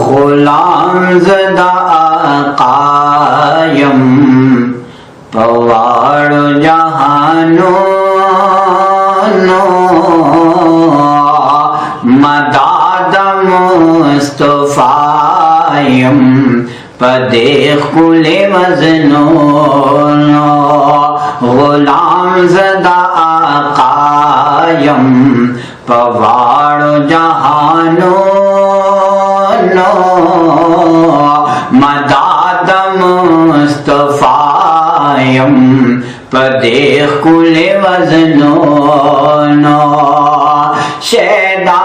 गुलाम ज़दा आकायम पवाड़ जहानो मदाद मुस्तफ़ायम पदे खुले वज़नो गुलाम ज़दा आकायम पवाड़ जहानो मदाद मुस्तफ़ायम पदे खुले वज़नो शेदा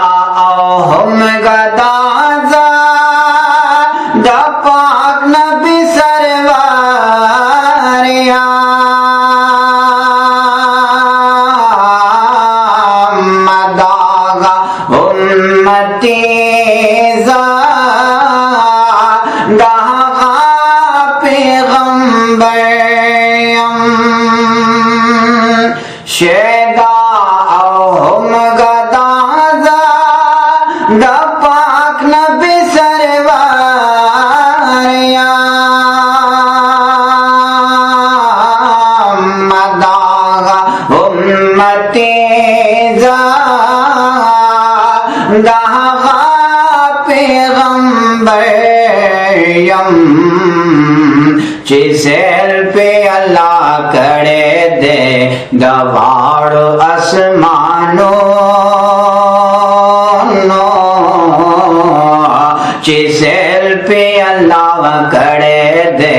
हम गदाज़ा दपाक नबी सरवारिया मदागा उम्मती दागा पैगंबरम शेदा हम गदाज़ा दपाक नबी सरवारिया मदागा उम्मती दागा पैगंबरम जिसेल पे अल्लाह करे दे गवाड़ आसमानो जिसेल पे अल्लाह करे दे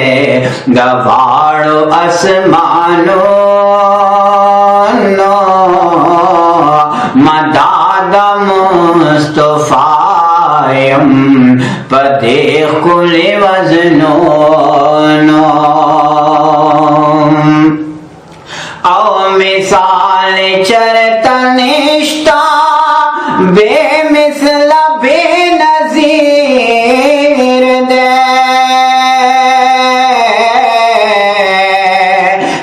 गवाड़ आसमानो मदाद मुस्तफ़ायम पदे खुले वज़नो औ मिसाल चरतनिष्ठा बेमिसल बेनज़ीर दे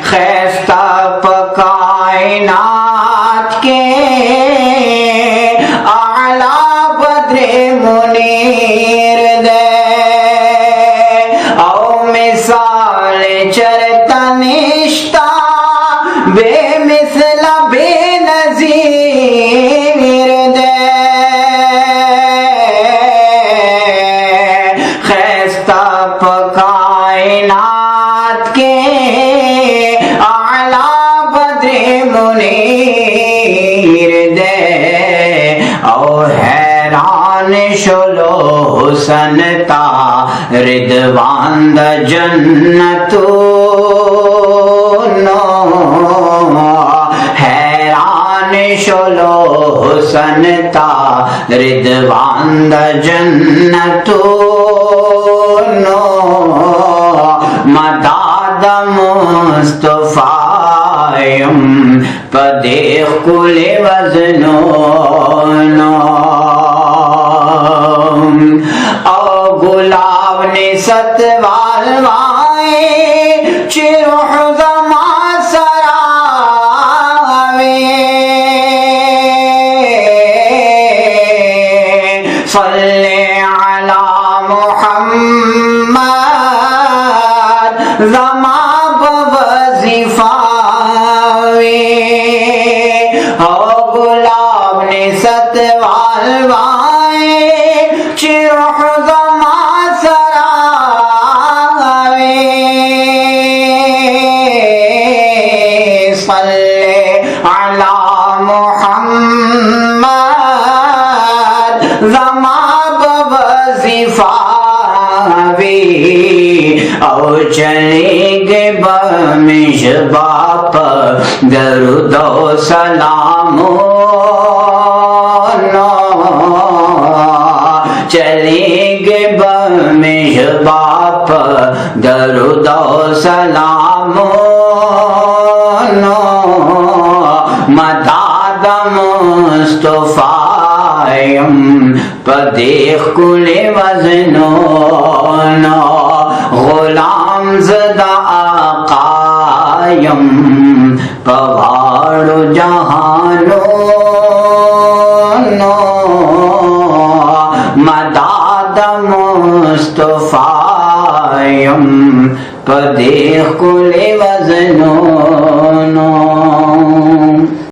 खैस्ता कायनात के आला बद्रे मुनीर दे औ मिसाल चरतनिष्ठा बेमिसल बेनज़ीर दे खैस्ता कायनात के आला बद्रे मुनीर दे औ हैरान शोलो हुसनता रिदवान द जन्नतो हैरान शोलो हुसनता रिदवान द जन्नतो मदाद मुस्तफ़ायम पदे खुले वज़नो औ गुलाब ने सतवाल वाए चिरोह ज़मा सरावे सल्ले अला मुहम्मद ज़मा बवज़िफ़ावे औ गुलाब ने सतवाल वाए चिरोह ज़मा सरावे सल्ले अला मुहम्मद ज़मा बवज़िफ़ावे औ चलेंगे बमिशबाप दरुदो सलामो चलेंगे बमिशबाप दरुदो सलामो मदाद मुस्तफ़ायम पदे खुले वज़नो गुलाम ज़दा आकायम पवाड़ जहानो मदाद मुस्तफायम पदेह कुले वजनो